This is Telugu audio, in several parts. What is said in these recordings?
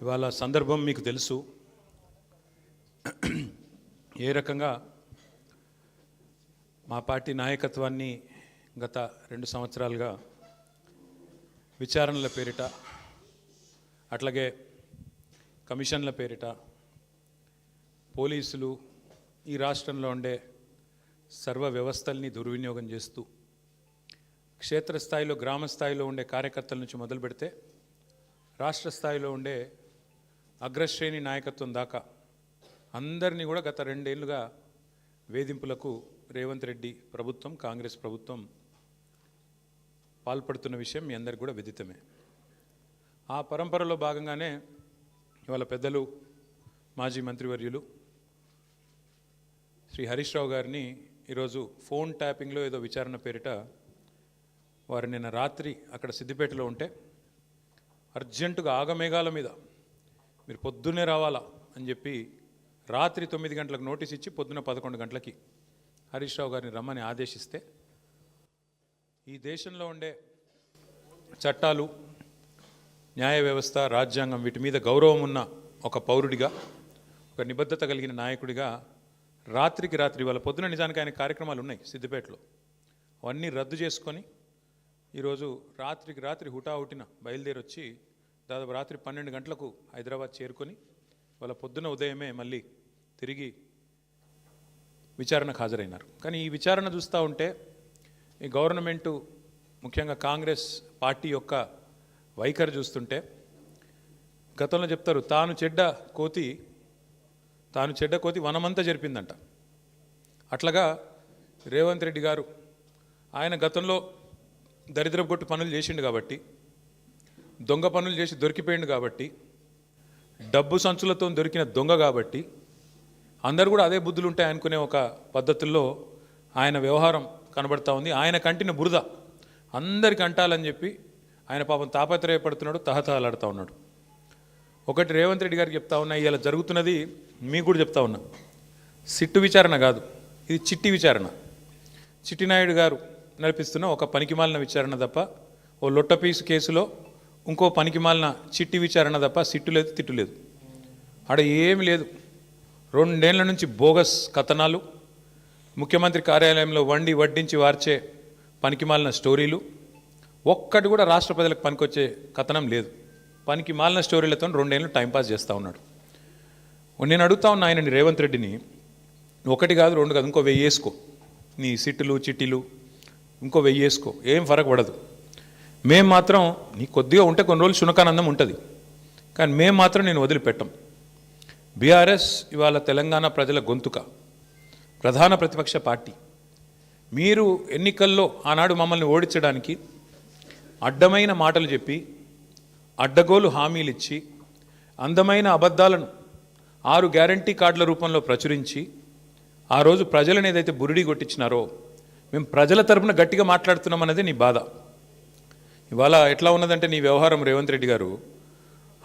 ఇవాళ సందర్భం మీకు తెలుసు. ఏ రకంగా మా పార్టీ నాయకత్వాన్ని గత 2 సంవత్సరాలుగా విచారణల పేరిట, అట్లాగే కమిషన్ల పేరిట పోలీసులు ఈ రాష్ట్రంలో ఉండే సర్వ వ్యవస్థల్ని దుర్వినియోగం చేస్తూ క్షేత్రస్థాయిలో, గ్రామ స్థాయిలో ఉండే కార్యకర్తల నుంచి మొదలు పెడితే రాష్ట్ర స్థాయిలో ఉండే అగ్రశ్రేణి నాయకత్వం దాకా అందరినీ కూడా గత 2 ఏళ్లుగా వేధింపులకు రేవంత్ రెడ్డి ప్రభుత్వం, కాంగ్రెస్ ప్రభుత్వం పాల్పడుతున్న విషయం మీ అందరికీ కూడా విదితమే. ఆ పరంపరలో భాగంగానే ఇవాళ పెద్దలు మాజీ మంత్రివర్యులు శ్రీ హరీష్ రావు గారిని ఈరోజు ఫోన్ ట్యాపింగ్లో ఏదో విచారణ పేరిట వారు నిన్న రాత్రి అక్కడ సిద్దిపేటలో ఉంటే అర్జెంటుగా ఆగమేఘాల మీద మీరు పొద్దున్నే రావాలా అని చెప్పి రాత్రి 9 గంటలకు నోటీస్ ఇచ్చి పొద్దున్న 11 గంటలకి హరీష్ రావు గారిని రమ్మని ఆదేశిస్తే ఈ దేశంలో ఉండే చట్టాలు, న్యాయ వ్యవస్థ, రాజ్యాంగం వీటి మీద గౌరవం ఉన్న ఒక పౌరుడిగా, ఒక నిబద్ధత కలిగిన నాయకుడిగా రాత్రికి రాత్రి వాళ్ళ పొద్దున నిజానికి ఆయన కార్యక్రమాలు ఉన్నాయి సిద్దిపేటలో, అవన్నీ రద్దు చేసుకొని ఈరోజు రాత్రికి రాత్రి హుటాహుటిన బయలుదేరి వచ్చి దాదాపు రాత్రి 12 గంటలకు హైదరాబాద్ చేరుకొని వాళ్ళ పొద్దున ఉదయమే మళ్ళీ తిరిగి విచారణకు హాజరైనారు. కానీ ఈ విచారణ చూస్తూ ఉంటే ఈ గవర్నమెంటు, ముఖ్యంగా కాంగ్రెస్ పార్టీ యొక్క వైఖరి చూస్తుంటే గతంలో చెప్తారు తాను చెడ్డ కోతి వనమంతా జరిపిందంట. అట్లాగా రేవంత్ రెడ్డి గారు ఆయన గతంలో దరిద్రపు కొట్టు పనులు చేసిండు కాబట్టి, దొంగ పనులు చేసి దొరికిపోయిండు కాబట్టి, డబ్బు సంచులతో దొరికిన దొంగ కాబట్టి అందరు కూడా అదే బుద్ధులు ఉంటాయి అనుకునే ఒక పద్ధతుల్లో ఆయన వ్యవహారం కనబడతా ఉంది. ఆయన కంటిన బురద అందరికి అంటాలని చెప్పి ఆయన పాపం తాపత్రయపడుతున్నాడు, తహతహలాడుతూ ఉన్నాడు. ఒకటి రేవంత్ రెడ్డి గారికి చెప్తా ఉన్నా, ఇలా జరుగుతున్నది మీకు కూడా చెప్తా ఉన్నా, సిట్టు విచారణ కాదు, ఇది చిట్టి విచారణ. చిట్టినాయుడు గారు నడిపిస్తున్న ఒక పనికిమాలిన విచారణ తప్ప, ఓ లొట్టపీసు కేసులో ఇంకో పనికిమాలిన చిట్టి విచారణ తప్ప సిట్టు లేదు, తిట్టు లేదు. ఆడ ఏమి లేదు. 2 ఏళ్ల నుంచి బోగస్ కథనాలు, ముఖ్యమంత్రి కార్యాలయంలో వడ్డించి వార్చే పనికిమాలిన స్టోరీలు, ఒక్కటి కూడా రాష్ట్ర ప్రజలకు పనికొచ్చే కథనం లేదు. పనికిమాలిన స్టోరీలతో 2 ఏళ్ళు టైంపాస్ చేస్తూ ఉన్నాడు. నేను అడుగుతా ఉన్నా ఆయనని, రేవంత్ రెడ్డిని, 1 కాదు 2 కాదు, ఇంకో 1000 వేసుకో, నీ సిట్టులు చిట్టీలు ఇంకో 1000 వేసుకో, ఏం ఫరక్ పడదు. మేము మాత్రం నీ కొద్దిగా ఉంటే కొన్ని రోజులు శునకానందం ఉంటుంది, కానీ మేము మాత్రం నేను వదిలిపెట్టాం. బీఆర్ఎస్ ఇవాళ తెలంగాణ ప్రజల గొంతుక, ప్రధాన ప్రతిపక్ష పార్టీ. మీరు ఎన్నికల్లో ఆనాడు మమ్మల్ని ఓడించడానికి అడ్డమైన మాటలు చెప్పి, అడ్డగోలు హామీలు ఇచ్చి, అందమైన అబద్ధాలను 6 గ్యారంటీ కార్డుల రూపంలో ప్రచురించి ఆ రోజు ప్రజలను ఏదైతే బురిడి కొట్టించినారో, మేము ప్రజల తరపున గట్టిగా మాట్లాడుతున్నాం అన్నది నీ బాధ. ఇవాళ ఎట్లా ఉన్నదంటే నీ వ్యవహారం రేవంత్ రెడ్డి గారు,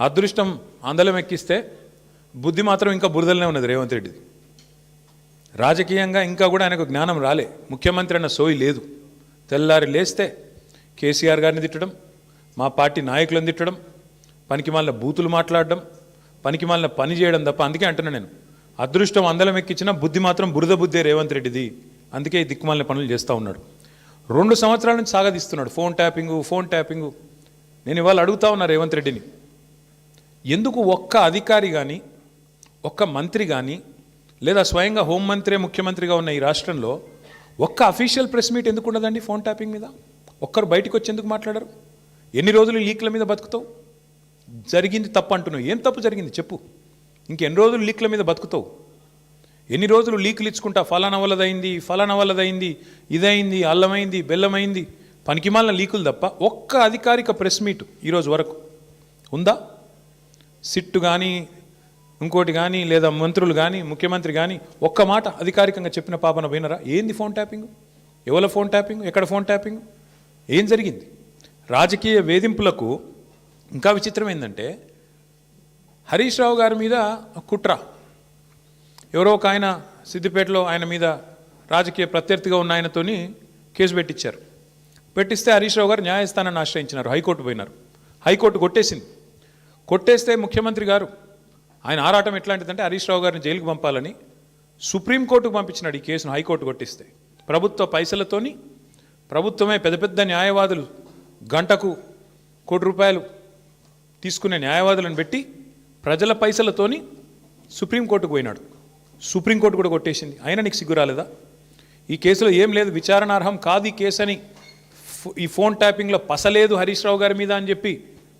అదృష్టం అందలం ఎక్కిస్తే బుద్ధి మాత్రం ఇంకా బురదలనే ఉన్నది రేవంత్ రెడ్డిది. రాజకీయంగా ఇంకా కూడా ఆయనకు జ్ఞానం రాలే, ముఖ్యమంత్రి అన్న సోయి లేదు. తెల్లారి లేస్తే కేసీఆర్ గారిని తిట్టడం, మా పార్టీ నాయకులను తిట్టడం, పనికిమాలిన బూతులు మాట్లాడడం, పనికిమాలిన పని చేయడం తప్ప. అందుకే అంటున్నా నేను, అదృష్టం అందలం ఎక్కించిన బుద్ధి మాత్రం బురద బుద్ధే రేవంత్ రెడ్డిది. అందుకే ఈ దిక్కుమాలిన పనులు చేస్తూ ఉన్నాడు. 2 సంవత్సరాల నుంచి సాగదీస్తున్నాడు ఫోన్ ట్యాపింగు. నేను ఇవాళ అడుగుతా ఉన్నా రేవంత్ రెడ్డిని, ఎందుకు ఒక్క అధికారి కానీ, ఒక్క మంత్రి కానీ, లేదా స్వయంగా హోంమంత్రి ముఖ్యమంత్రిగా ఉన్న ఈ రాష్ట్రంలో ఒక్క అఫీషియల్ ప్రెస్ మీట్ ఎందుకు ఉండదండి ఫోన్ ట్యాపింగ్ మీద? ఒక్కరు బయటకు వచ్చి ఎందుకు మాట్లాడరు? ఎన్ని రోజులు లీక్ల మీద బతుకుతావు? జరిగింది తప్పు అంటున్నావు, ఏం తప్పు జరిగింది చెప్పు. ఇంకెన్ని రోజులు లీక్ల మీద బతుకుతావు? ఎన్ని రోజులు లీకులు ఇచ్చుకుంటా, ఫలానా వల్లదైంది, ఇదైంది, అల్లమైంది, బెల్లమైంది, పనికిమాలిన లీకులు తప్ప ఒక్క అధికారిక ప్రెస్ మీట్ ఈరోజు వరకు ఉందా? సిట్టు కానీ, ఇంకోటి కానీ, లేదా మంత్రులు కానీ, ముఖ్యమంత్రి కానీ ఒక్క మాట అధికారికంగా చెప్పిన పాపన పోయినరా? ఏంది ఫోన్ ట్యాపింగ్? ఎవరి ఫోన్ ట్యాపింగ్? ఎక్కడ ఫోన్ ట్యాపింగ్? ఏం జరిగింది? రాజకీయ వేధింపులకు ఇంకా విచిత్రం ఏంటంటే, హరీష్ రావు గారి మీద కుట్ర, ఎవరో ఒక ఆయన సిద్దిపేటలో ఆయన మీద రాజకీయ ప్రత్యర్థిగా ఉన్న ఆయనతోని కేసు పెట్టిస్తే హరీష్ రావు గారు న్యాయస్థానాన్ని ఆశ్రయించినారు, హైకోర్టు పోయినారు. హైకోర్టు కొట్టేసింది. కొట్టేస్తే ముఖ్యమంత్రి గారు ఆయన ఆరాటం ఎట్లాంటిదంటే హరీష్ రావు గారిని జైలుకు పంపాలని సుప్రీంకోర్టుకు పంపించినాడు ఈ కేసును. హైకోర్టు కొట్టిస్తే ప్రభుత్వ పైసలతోని ప్రభుత్వమే పెద్ద పెద్ద న్యాయవాదులు గంటకు ₹1 కోటి తీసుకునే న్యాయవాదులను పెట్టి ప్రజల పైసలతోని సుప్రీంకోర్టుకు పోయినాడు. సుప్రీంకోర్టు కూడా కొట్టేసింది. అయినా నీకు సిగ్గు రాలేదా? ఈ కేసులో ఏం లేదు, విచారణార్హం కాదు ఈ కేసు అని, ఈ ఫోన్ ట్యాపింగ్లో పసలేదు హరీష్ రావు గారి మీద అని చెప్పి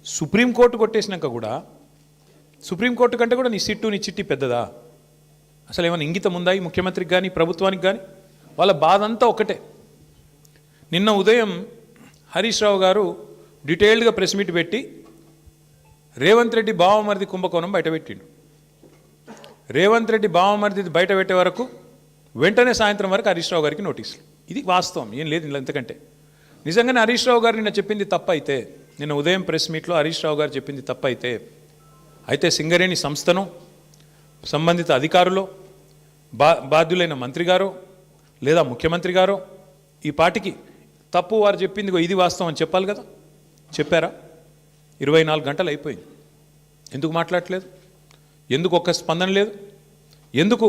సుప్రీంకోర్టు కొట్టేసినాక కూడా సుప్రీంకోర్టు కంటే కూడా నీ సిట్టు నీ చిట్టి పెద్దదా? అసలు ఏమైనా ఇంగితం ఉందా ఈ ముఖ్యమంత్రికి కానీ ప్రభుత్వానికి కానీ? వాళ్ళ బాధ అంతా ఒకటే. నిన్న ఉదయం హరీష్ రావు గారు డీటెయిల్డ్గా ప్రెస్ మీట్ పెట్టి రేవంత్ రెడ్డి బావమరిది కుంభకోణం బయటపెట్టిండు. రేవంత్ రెడ్డి బావమరిది బయట పెట్టే వరకు వెంటనే సాయంత్రం వరకు హరీష్ రావు గారికి నోటీసులు. ఇది వాస్తవం, ఏం లేదు ఇలా. ఎంతకంటే నిజంగానే హరీష్ రావు గారు నిన్న చెప్పింది తప్పైతే, నిన్న ఉదయం ప్రెస్ మీట్లో హరీష్ రావు గారు చెప్పింది తప్పైతే, అయితే సింగరేణి సంస్థను సంబంధిత అధికారులు బాధ్యులైన మంత్రి గారో లేదా ముఖ్యమంత్రి గారో ఈ పాటికి తప్పు వారు చెప్పింది ఇది వాస్తవం అని చెప్పాలి కదా. చెప్పారా? 24 గంటలు అయిపోయింది. ఎందుకు మాట్లాడట్లేదు? ఎందుకు ఒక్క స్పందన లేదు? ఎందుకు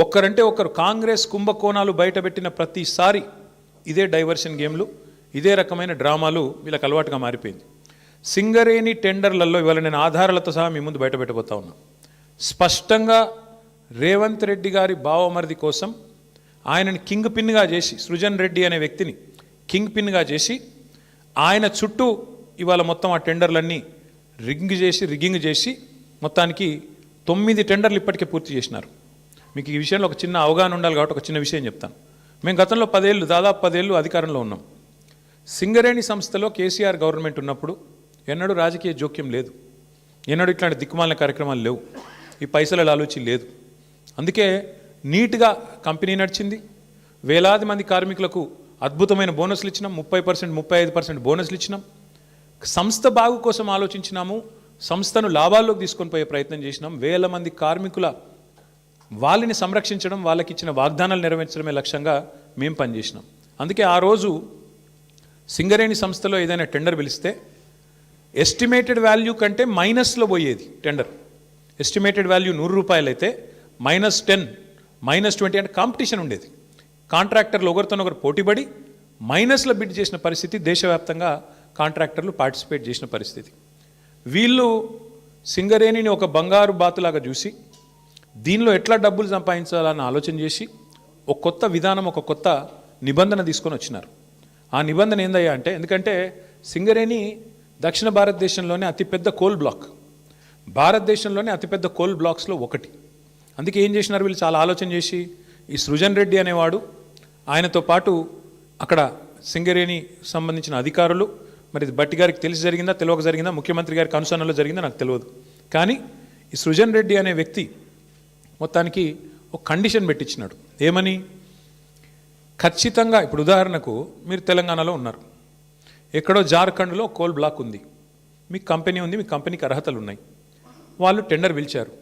ఒక్కరంటే ఒక్కరు? కాంగ్రెస్ కుంభకోణాలు బయటపెట్టిన ప్రతిసారి ఇదే డైవర్షన్ గేమ్లు, ఇదే రకమైన డ్రామాలు వీళ్ళకి అలవాటుగా మారిపోయింది. సింగరేణి టెండర్లలో ఇవాళ నేను ఆధారాలతో సహా మీ ముందు బయటపెట్టబోతా ఉన్నా. స్పష్టంగా రేవంత్ రెడ్డి గారి బావమరిది కోసం ఆయనని కింగ్ పిన్గా చేసి, సృజన్ రెడ్డి అనే వ్యక్తిని కింగ్ పిన్గా చేసి ఆయన చుట్టూ ఇవాళ మొత్తం ఆ టెండర్లన్నీ రిగ్గింగ్ చేసి మొత్తానికి 9 టెండర్లు ఇప్పటికే పూర్తి చేసినారు. మీకు ఈ విషయంలో ఒక చిన్న అవగాహన ఉండాలి కాబట్టి ఒక చిన్న విషయం చెప్తాను. మేము గతంలో దాదాపు 10 ఏళ్ళు అధికారంలో ఉన్నాం. సింగరేణి సంస్థలో కేసీఆర్ గవర్నమెంట్ ఉన్నప్పుడు ఎన్నడూ రాజకీయ జోక్యం లేదు, ఎన్నడూ ఇట్లాంటి దిక్కుమాలిన కార్యక్రమాలు లేవు, ఈ పైసల ఆలోచన లేదు. అందుకే నీట్గా కంపెనీ నడిచింది. వేలాది మంది కార్మికులకు అద్భుతమైన బోనస్లు ఇచ్చినాం, 30%, 35% బోనస్లు ఇచ్చినాం. సంస్థ బాగు కోసం ఆలోచించినాము, సంస్థను లాభాల్లోకి తీసుకొని పోయే ప్రయత్నం చేసినాం. వేల మంది కార్మికుల వాళ్ళని సంరక్షించడం, వాళ్ళకి ఇచ్చిన వాగ్దానాలు నెరవేర్చడమే లక్ష్యంగా మేము పనిచేసినాం. అందుకే ఆ రోజు సింగరేణి సంస్థలో ఏదైనా టెండర్ పిలిస్తే ఎస్టిమేటెడ్ వాల్యూ కంటే మైనస్లో పోయేది టెండర్. ఎస్టిమేటెడ్ వాల్యూ ₹100 అయితే -10, -20 అంటే కాంపిటీషన్ ఉండేది. కాంట్రాక్టర్లు ఒకరితోనొకరు పోటీపడి మైనస్లో బిడ్ చేసిన పరిస్థితి, దేశవ్యాప్తంగా కాంట్రాక్టర్లు పార్టిసిపేట్ చేసిన పరిస్థితి. వీళ్ళు సింగరేణిని ఒక బంగారు బాతులాగా చూసి దీనిలో ఎట్లా డబ్బులు సంపాదించాలని ఆలోచన చేసి ఒక కొత్త విధానం, ఒక కొత్త నిబంధన తీసుకొని వచ్చినారు. ఆ నిబంధన ఏందయ్యా అంటే, ఎందుకంటే సింగరేణి దక్షిణ భారతదేశంలోనే అతిపెద్ద కోల్ బ్లాక్, భారతదేశంలోనే అతిపెద్ద కోల్ బ్లాక్స్లో ఒకటి. అందుకే ఏం చేసినారు వీళ్ళు, చాలా ఆలోచన చేసి ఈ సృజన్ రెడ్డి అనేవాడు, ఆయనతో పాటు అక్కడ సింగరేణి సంబంధించిన అధికారులు, మరి ఇది బట్టి గారికి తెలిసి జరిగిందా తెలియక జరిగిందా, ముఖ్యమంత్రి గారికి అనుసరణలో జరిగిందా నాకు తెలియదు, కానీ ఈ సృజన్ రెడ్డి అనే వ్యక్తి మొత్తానికి ఒక కండిషన్ పెట్టించినాడు. ఏమని? ఖచ్చితంగా ఇప్పుడు ఉదాహరణకు మీరు తెలంగాణలో ఉన్నారు, ఎక్కడో జార్ఖండ్లో కోల్ బ్లాక్ ఉంది, మీకు కంపెనీ ఉంది, మీ కంపెనీకి అర్హతలు ఉన్నాయి, వాళ్ళు టెండర్ పిలిచారు,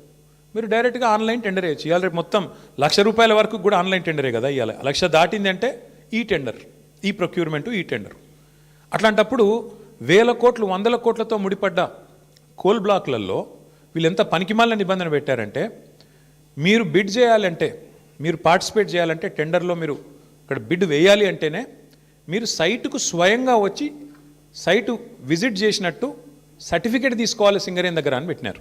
మీరు డైరెక్ట్గా ఆన్లైన్ టెండర్ వేయచ్చు. ఇవాళ రేపు మొత్తం ₹1,00,000 వరకు కూడా ఆన్లైన్ టెండరే కదా ఇవాళ. 1,00,000 దాటింది అంటే ఈ టెండర్, ఈ ప్రొక్యూర్మెంటు, ఈ టెండర్. అట్లాంటప్పుడు వేల కోట్లు, వందల కోట్లతో ముడిపడ్డ కోల్ బ్లాక్లలో వీళ్ళు ఎంత పనికిమాలిన నిబంధన పెట్టారంటే, మీరు బిడ్ చేయాలంటే, మీరు పార్టిసిపేట్ చేయాలంటే టెండర్లో మీరు ఇక్కడ బిడ్ వేయాలి అంటేనే మీరు సైటుకు స్వయంగా వచ్చి సైటు విజిట్ చేసినట్టు సర్టిఫికేట్ తీసుకోవాలి సింగరేణి దగ్గర అని పెట్టినారు.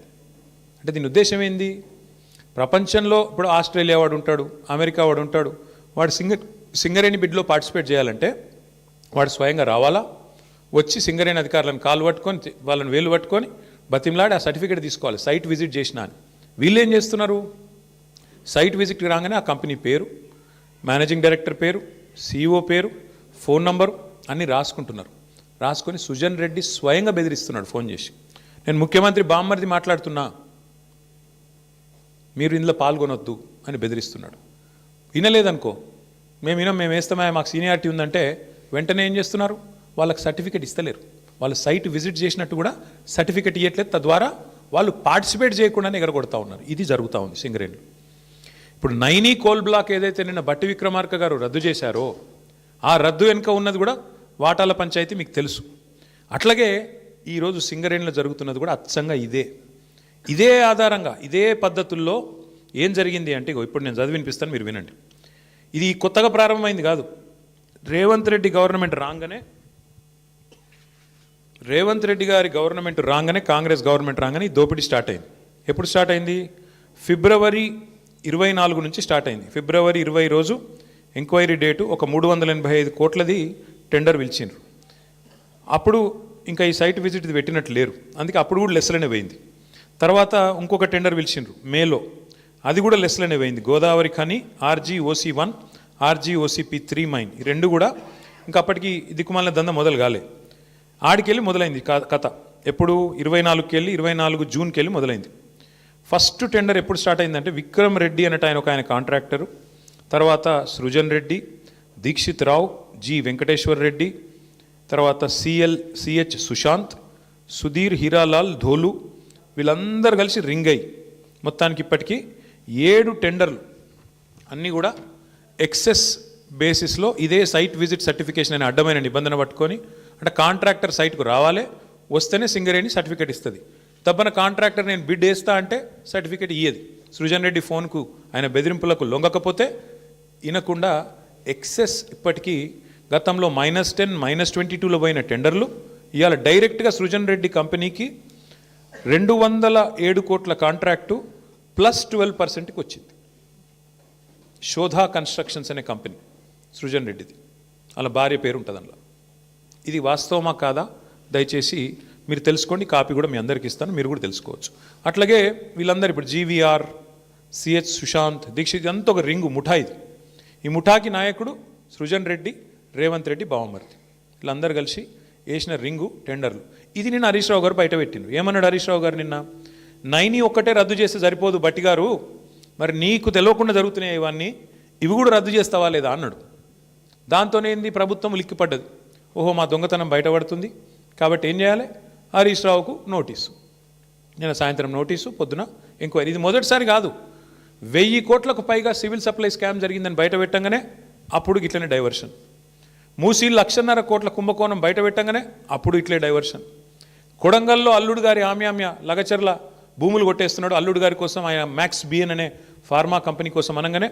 అంటే దీని ఉద్దేశం ఏంది? ప్రపంచంలో ఇప్పుడు ఆస్ట్రేలియా వాడు ఉంటాడు, అమెరికా వాడు ఉంటాడు, వాడు సింగరేణి బిడ్లో పార్టిసిపేట్ చేయాలంటే వాడు స్వయంగా రావాలా, వచ్చి సింగరేణి అధికారులను కాలు పట్టుకొని వాళ్ళని వేలు పట్టుకొని బతిమలాడి ఆ సర్టిఫికేట్ తీసుకోవాలి సైట్ విజిట్ చేసినా అని. వీళ్ళు ఏం చేస్తున్నారు? సైట్ విజిట్కి రాగానే ఆ కంపెనీ పేరు, మేనేజింగ్ డైరెక్టర్ పేరు, CEO పేరు, ఫోన్ నంబరు అన్నీ రాసుకుంటున్నారు. రాసుకొని సుజన్ రెడ్డి స్వయంగా బెదిరిస్తున్నాడు ఫోన్ చేసి, నేను ముఖ్యమంత్రి బామ్మర్ది మాట్లాడుతున్నా, మీరు ఇందులో పాల్గొనొద్దు అని బెదిరిస్తున్నాడు. వినలేదనుకో, మేము వేస్తామా, మాకు సీనియారిటీ ఉందంటే వెంటనే ఏం చేస్తున్నారు? వాళ్ళకి సర్టిఫికేట్ ఇస్తలేరు, వాళ్ళు సైట్ విజిట్ చేసినట్టు కూడా సర్టిఫికేట్ ఇవ్వట్లేదు, తద్వారా వాళ్ళు పార్టిసిపేట్ చేయకుండానే ఎగరగొడతా ఉన్నారు. ఇది జరుగుతూ ఉంది సింగరేణి. ఇప్పుడు నైనీ కోల్ బ్లాక్ ఏదైతే నిన్న బట్టి విక్రమార్క గారు రద్దు చేశారో, ఆ రద్దు వెనుక ఉన్నది కూడా వాటాల పంచాయతీ మీకు తెలుసు. అట్లాగే ఈరోజు సింగరేణిలో జరుగుతున్నది కూడా అచ్చంగా ఇదే. ఇదే ఆధారంగా ఇదే పద్ధతుల్లో ఏం జరిగింది అంటే ఇప్పుడు నేను చదివి వినిపిస్తాను, మీరు వినండి. ఇది కొత్తగా ప్రారంభమైంది కాదు. రేవంత్ రెడ్డి గవర్నమెంట్ గారి గవర్నమెంట్ రాగానే కాంగ్రెస్ గవర్నమెంట్ రాగానే ఈ దోపిడీ స్టార్ట్ అయింది. ఎప్పుడు స్టార్ట్ అయింది? ఫిబ్రవరి 24 నుంచి స్టార్ట్ అయింది. ఫిబ్రవరి 20 రోజు ఎంక్వైరీ డేటు ఒక 385 కోట్లది టెండర్ పిలిచిండ్రు. అప్పుడు ఇంకా ఈ సైట్ విజిట్ పెట్టినట్టు లేరు, అందుకే అప్పుడు కూడా లెస్లనే పోయింది. తర్వాత ఇంకొక టెండర్ పిలిచిండ్రు మేలో, అది కూడా లెస్లనే పోయింది. Godavari Khani RGOC1 RGOCP3 mine, ఈ రెండు కూడా ఇంకా అప్పటికి దిక్కుమాలిన దంద మొదలు కాలే. ఆడికెళ్ళి మొదలైంది కథ. ఎప్పుడు 24కి వెళ్ళి 24 జూన్కి వెళ్ళి మొదలైంది. ఫస్ట్ టెండర్ ఎప్పుడు స్టార్ట్ అయిందంటే విక్రమ్ రెడ్డి అన్నట్టు ఆయన కాంట్రాక్టరు, తర్వాత సృజన్ రెడ్డి, దీక్షిత్ రావు, జి వెంకటేశ్వర్ రెడ్డి, తర్వాత CH సుశాంత్, సుధీర్ హీరాలాల్ ధోలు, వీళ్ళందరూ కలిసి రింగ్ అయ్యి మొత్తానికి ఇప్పటికీ 7 టెండర్లు అన్నీ కూడా ఎక్సెస్ బేసిస్లో ఇదే సైట్ విజిట్ సర్టిఫికేషన్ అనే అడ్డమైన నిబంధన పట్టుకొని, అంటే కాంట్రాక్టర్ సైట్కు రావాలి, వస్తేనే సింగరేణి సర్టిఫికేట్ ఇస్తుంది. తప్పన కాంట్రాక్టర్ నేను బిడ్ వేస్తా అంటే సర్టిఫికేట్ ఇయ్యేది. సృజన్ రెడ్డి ఫోన్కు ఆయన బెదిరింపులకు లొంగకపోతే వినకుండా ఎక్సెస్ ఇప్పటికీ గతంలో -10 -22లో పోయిన టెండర్లు ఇవాళ డైరెక్ట్గా సృజన్ రెడ్డి కంపెనీకి 207 కోట్ల కాంట్రాక్టు +12%కి వచ్చింది. శోధా కన్స్ట్రక్షన్స్ అనే కంపెనీ సృజన్ రెడ్డిది, అలా భార్య పేరు ఉంటుంది అందులో. ఇది వాస్తవమా కాదా దయచేసి మీరు తెలుసుకోండి, కాపీ కూడా మీ అందరికీ ఇస్తాను, మీరు కూడా తెలుసుకోవచ్చు. అట్లాగే వీళ్ళందరూ ఇప్పుడు GVR, CH సుశాంత్, దీక్షిత్, అంతా ఒక రింగు ముఠా. ఇది ఈ ముఠాకి నాయకుడు సృజన్ రెడ్డి, రేవంత్ రెడ్డి బావమర్ది, వీళ్ళందరూ కలిసి వేసిన రింగు టెండర్లు. ఇది నిన్న హరీష్ రావు గారు బయట పెట్టిండు. ఏమన్నాడు హరీష్ రావు గారు నిన్న? 9 ఒక్కటే రద్దు చేస్తే సరిపోదు బట్టి గారు, మరి నీకు తెలియకుండా జరుగుతున్నాయి ఇవన్నీ, ఇవి కూడా రద్దు చేస్తావా లేదా అన్నాడు. దాంతోనే ఏంది ప్రభుత్వం ఉలిక్కిపడ్డది. ఓహో మా దొంగతనం బయటపడుతుంది కాబట్టి ఏం చేయాలి? హరీష్ రావుకు నోటీసు, నిన్న సాయంత్రం నోటీసు, పొద్దున ఎంక్వైరీ. ఇది మొదటిసారి కాదు, 1000 కోట్లకు పైగా సివిల్ సప్లై స్కామ్ జరిగిందని బయట పెట్టంగానే అప్పుడు ఇట్లనే డైవర్షన్. మూసీ 1.5 కోట్ల కుంభకోణం బయట పెట్టంగానే అప్పుడు ఇట్లే డైవర్షన్. కొడంగల్లో అల్లుడు గారి ఆమ్యామ్య లగచర్ల భూములు కొట్టేస్తున్నాడు అల్లుడు గారి కోసం, ఆయన మ్యాక్స్ బిఎన్ అనే ఫార్మా కంపెనీ కోసం అనగానే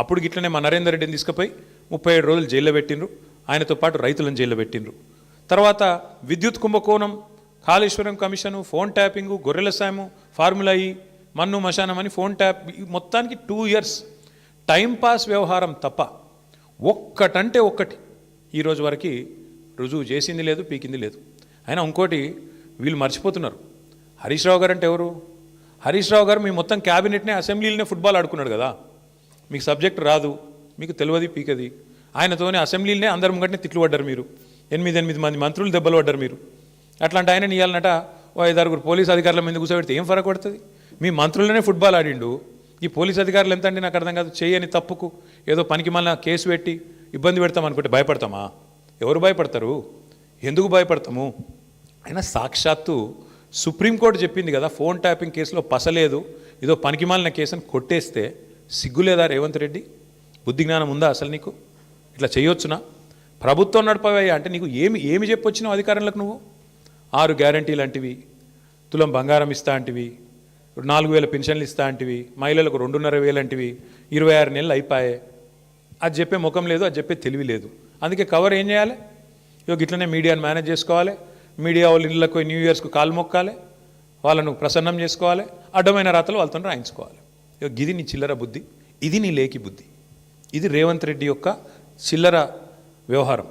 అప్పుడు ఇట్లనే మా నరేందర్ రెడ్డిని తీసుకుపోయి 37 రోజులు జైల్లో పెట్టిండ్రు, ఆయనతో పాటు రైతులను జైల్లో పెట్టిండ్రు. తర్వాత విద్యుత్ కుంభకోణం, కాళేశ్వరం కమిషను, ఫోన్ ట్యాపింగు, గొర్రెల సాము, ఫార్ములా ఈ, మన్ను మశానం అని ఫోన్ ట్యాప్, మొత్తానికి 2 ఇయర్స్ టైంపాస్ వ్యవహారం తప్ప ఒక్కటంటే ఒక్కటి ఈరోజు వరకు రుజువు చేసింది లేదు, పీకింది లేదు. అయినా ఇంకోటి వీళ్ళు మర్చిపోతున్నారు, హరీష్ రావు గారు అంటే ఎవరు? హరీష్ రావు గారు మీ మొత్తం క్యాబినెట్నే అసెంబ్లీలోనే ఫుట్బాల్ ఆడుకున్నాడు కదా. మీకు సబ్జెక్ట్ రాదు, మీకు తెలియదు, పీకది. ఆయనతోనే అసెంబ్లీలోనే అందరి ముంగటనే తిట్లు పడ్డారు మీరు, 8 మంది మంత్రులు దెబ్బలు పడ్డారు మీరు. అట్లాంటి ఆయన ఇవ్వాలన్నట 5-6 పోలీసు అధికారుల మీద కూర్చోబెడితే ఏం ఫరక పడుతుంది? మీ మంత్రులనే ఫుట్బాల్ ఆడిండు, ఈ పోలీసు అధికారులు ఎంత అండి నాకు అర్థం కాదు. చేయని తప్పుకు ఏదో పనికి మళ్ళీ కేసు పెట్టి ఇబ్బంది పెడతాం అనుకుంటే భయపడతామా? ఎవరు భయపడతారు? ఎందుకు భయపడతాము? అయినా సాక్షాత్తు సుప్రీంకోర్టు చెప్పింది కదా, ఫోన్ ట్యాపింగ్ కేసులో పసలేదు, ఏదో పనికి మాలిన కేసుని కొట్టేస్తే సిగ్గులేదా రేవంత్ రెడ్డి? బుద్ధి జ్ఞానం ఉందా అసలు నీకు? ఇట్లా చేయొచ్చునా? ప్రభుత్వం నడపవయ్యా అంటే నీకు ఏమి చెప్పొచ్చినావు అధికారంలోకి? నువ్వు 6 గ్యారంటీలు అంటివి, తులం బంగారం ఇస్తా అంటివి, 4000 పెన్షన్లు ఇస్తా అంటివి, మహిళలకు 2,500 అంటివి, 26 నెలలు అయిపోయాయి. అది చెప్పే ముఖం లేదు, అది చెప్పే తెలివి లేదు. అందుకే కవర్ ఏం చేయాలి? ఇట్లనే మీడియాను మేనేజ్ చేసుకోవాలి, మీడియా వాళ్ళ ఇళ్ళకు న్యూ ఇయర్స్కు కాలు మొక్కాలి, వాళ్ళను ప్రసన్నం చేసుకోవాలి, అడ్డమైన రాతలు వాళ్ళతో రాయించుకోవాలి. ఇది నీ చిల్లర బుద్ధి, ఇది నీ లేకి బుద్ధి, ఇది రేవంత్ రెడ్డి యొక్క చిల్లర వ్యవహారం.